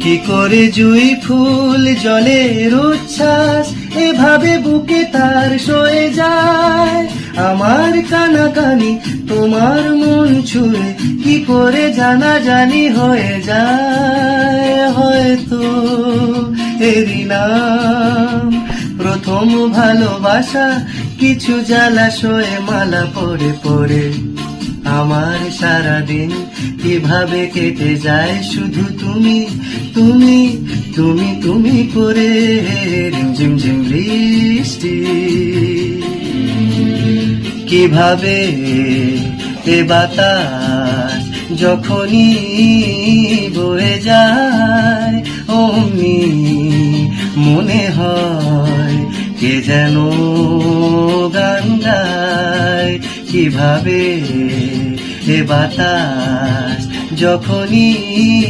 কি করে জুই ফুল জলের উচ্ছ্বাস এভাবে বুকে তার সয়ে যায়। আমার কানাকানি তোমার মন ছুঁয়ে কি করে জানাজানি হয়ে যায়। হয়তো এরই নাম প্রথম ভালোবাসা, কিছু জ্বালাশয়ে মালা পড়ে পড়ে আমার সারাদিন কিভাবে কেটে যায় শুধু তুমি তুমি তুমি তুমি করে। রিমঝিম ঝিম বৃষ্টি কিভাবে এ বাতাস যখনই বয়ে যায়, অমনি মনে হয় কে যেন গান গায়। কিভাবে এ বাতাস যখনই